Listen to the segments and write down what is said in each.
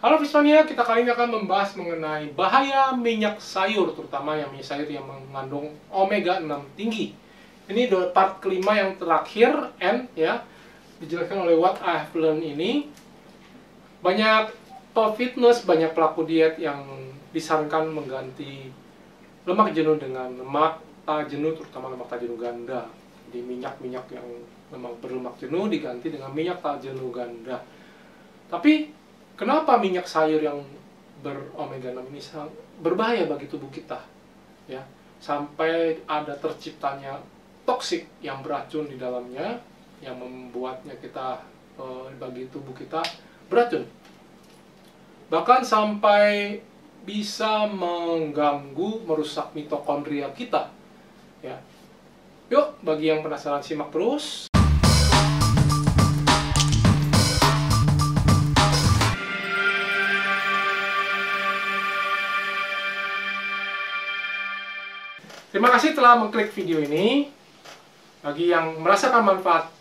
Halo Fismania, kita kali ini akan membahas mengenai bahaya minyak sayur, terutama yang minyak sayur yang mengandung omega 6 tinggi. Ini part kelima yang terakhir, N ya, dijelaskan oleh What I Have Learned ini. Banyak fitness, banyak pelaku diet yang disarankan mengganti lemak jenuh dengan lemak tak jenuh, terutama lemak tak jenuh ganda. Di minyak-minyak yang memang berlemak jenuh diganti dengan minyak tak jenuh ganda. Tapi kenapa minyak sayur yang beromega 6 ini berbahaya bagi tubuh kita? Ya, sampai ada terciptanya toksik yang beracun di dalamnya, yang membuatnya kita bagi tubuh kita beracun. Bahkan sampai bisa mengganggu, merusak mitokondria kita. Ya. Yuk, bagi yang penasaran simak terus. Terima kasih telah mengklik video ini. Bagi yang merasakan manfaat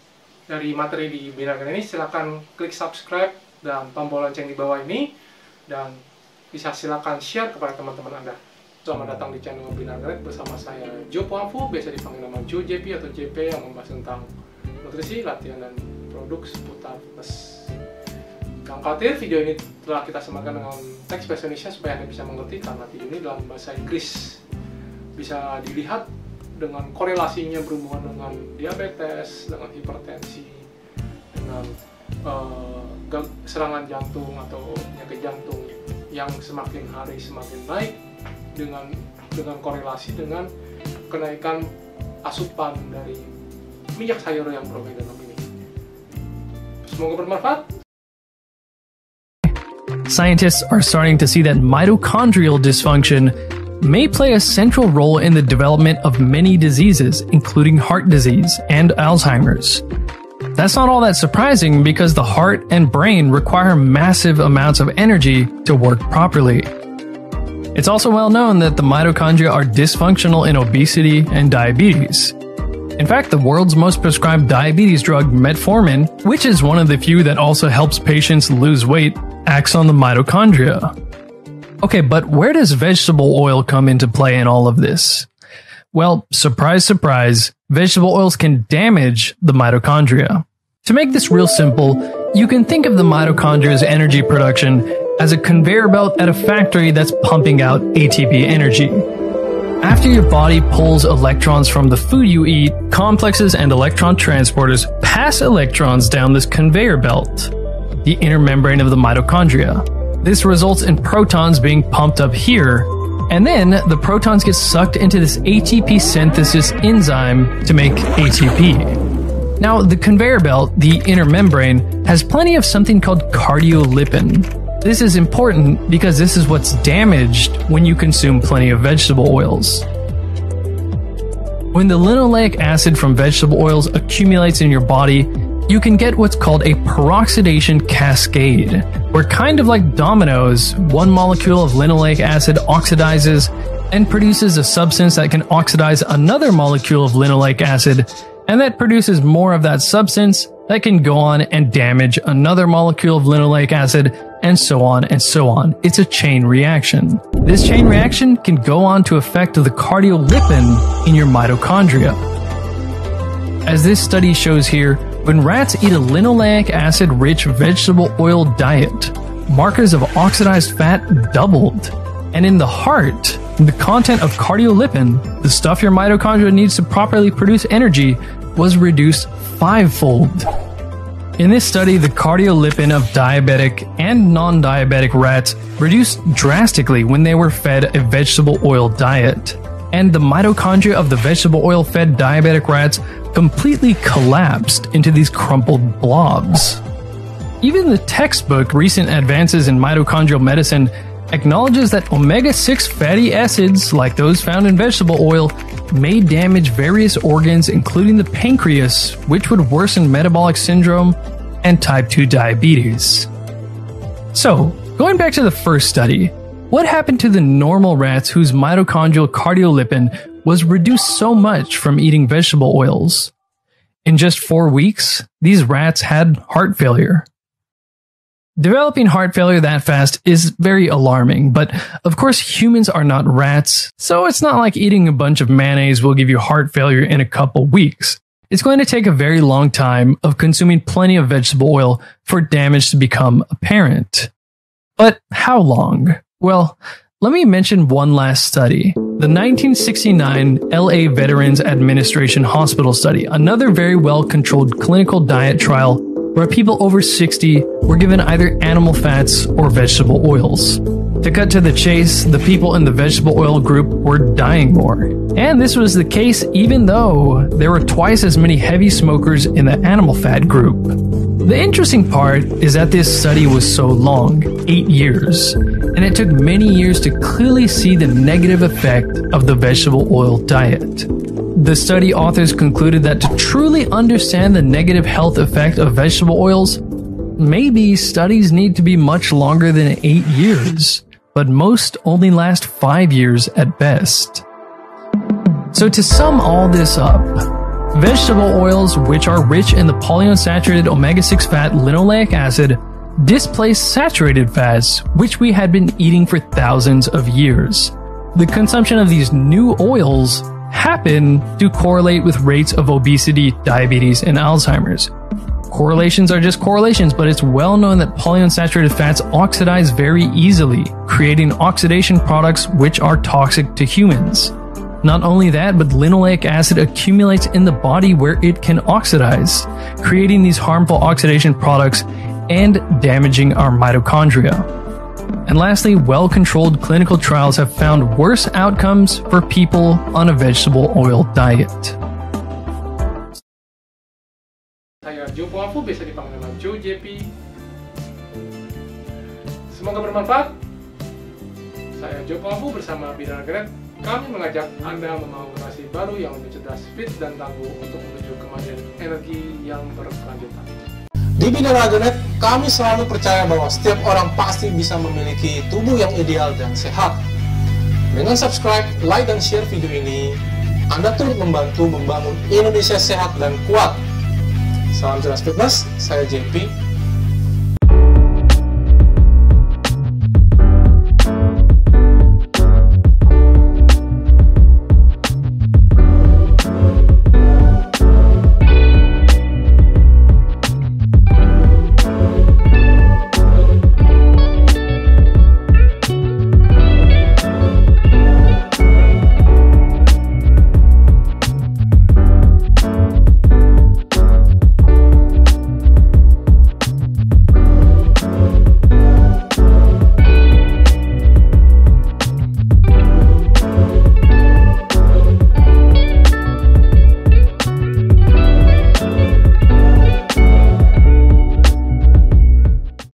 dari materi di BINARAGA.NET ini, silakan klik subscribe dan tombol lonceng di bawah ini, dan bisa silakan share kepada teman-teman Anda. Selamat datang di channel BINARAGA.NET bersama saya Jo Puafu, biasa dipanggil nama Jo JP atau JP, yang membahas tentang nutrisi, latihan, dan produk seputar fitness. Jangan khawatir, video ini telah kita samakan dengan teks bahasa Indonesia supaya Anda bisa mengerti, karena video ini dalam bahasa Inggris. Bisa dilihat dengan korelasinya berhubungan dengan diabetes, dengan hipertensi, dengan serangan jantung atau penyakit jantung yang semakin hari semakin naik, dengan korelasi dengan kenaikan asupan dari minyak sayur yang beromega 6 ini. Semoga bermanfaat. Scientists are starting to see that mitochondrial dysfunction may play a central role in the development of many diseases, including heart disease and Alzheimer's. That's not all that surprising, because the heart and brain require massive amounts of energy to work properly. It's also well known that the mitochondria are dysfunctional in obesity and diabetes. In fact, the world's most prescribed diabetes drug, metformin, which is one of the few that also helps patients lose weight, acts on the mitochondria. Okay, but where does vegetable oil come into play in all of this? Well, surprise, surprise, vegetable oils can damage the mitochondria. To make this real simple, you can think of the mitochondria's energy production as a conveyor belt at a factory that's pumping out ATP energy. After your body pulls electrons from the food you eat, complexes and electron transporters pass electrons down this conveyor belt, the inner membrane of the mitochondria. This results in protons being pumped up here, and then the protons get sucked into this ATP synthesis enzyme to make ATP. Now, the conveyor belt, the inner membrane, has plenty of something called cardiolipin. This is important because this is what's damaged when you consume plenty of vegetable oils. When the linoleic acid from vegetable oils accumulates in your body, you can get what's called a peroxidation cascade, where, kind of like dominoes, one molecule of linoleic acid oxidizes and produces a substance that can oxidize another molecule of linoleic acid, and that produces more of that substance that can go on and damage another molecule of linoleic acid, and so on and so on. It's a chain reaction. This chain reaction can go on to affect the cardiolipin in your mitochondria. As this study shows here, when rats eat a linoleic acid-rich vegetable oil diet, markers of oxidized fat doubled. And in the heart, the content of cardiolipin, the stuff your mitochondria needs to properly produce energy, was reduced 5-fold. In this study, the cardiolipin of diabetic and non-diabetic rats reduced drastically when they were fed a vegetable oil diet. And the mitochondria of the vegetable oil-fed diabetic rats completely collapsed into these crumpled blobs. Even the textbook Recent Advances in Mitochondrial Medicine acknowledges that omega-6 fatty acids, like those found in vegetable oil, may damage various organs, including the pancreas, which would worsen metabolic syndrome and type 2 diabetes. So, going back to the first study, what happened to the normal rats whose mitochondrial cardiolipin was reduced so much from eating vegetable oils? In just 4 weeks, these rats had heart failure. Developing heart failure that fast is very alarming, but of course humans are not rats, so it's not like eating a bunch of mayonnaise will give you heart failure in a couple weeks. It's going to take a very long time of consuming plenty of vegetable oil for damage to become apparent. But how long? Well, let me mention one last study. The 1969 LA Veterans Administration Hospital study, another very well-controlled clinical diet trial where people over 60 were given either animal fats or vegetable oils. To cut to the chase, the people in the vegetable oil group were dying more. And this was the case even though there were twice as many heavy smokers in the animal fat group. The interesting part is that this study was so long, 8 years, and it took many years to clearly see the negative effect of the vegetable oil diet. The study authors concluded that to truly understand the negative health effect of vegetable oils, maybe studies need to be much longer than 8 years, but most only last 5 years at best. So to sum all this up, vegetable oils, which are rich in the polyunsaturated omega-6 fat linoleic acid, displace saturated fats, which we had been eating for thousands of years. The consumption of these new oils happen to correlate with rates of obesity, diabetes, and Alzheimer's. Correlations are just correlations, but it's well known that polyunsaturated fats oxidize very easily, creating oxidation products which are toxic to humans. Not only that, but linoleic acid accumulates in the body where it can oxidize, creating these harmful oxidation products and damaging our mitochondria. And lastly, well-controlled clinical trials have found worse outcomes for people on a vegetable oil diet. Saya Joe Poafu, biasa dipanggil nama Joe JP. Semoga bermanfaat. Saya Joe Poafu bersama BINARAGA.NET. Kami mengajak Anda membangun generasi baru yang lebih cerdas, fit, dan tangguh untuk menuju kemajuan energi yang berkelanjutan. Di BINARAGA.NET, kami selalu percaya bahwa setiap orang pasti bisa memiliki tubuh yang ideal dan sehat. Dengan subscribe, like, dan share video ini, Anda turut membantu membangun Indonesia sehat dan kuat. Salam cerdas fitness, saya JP.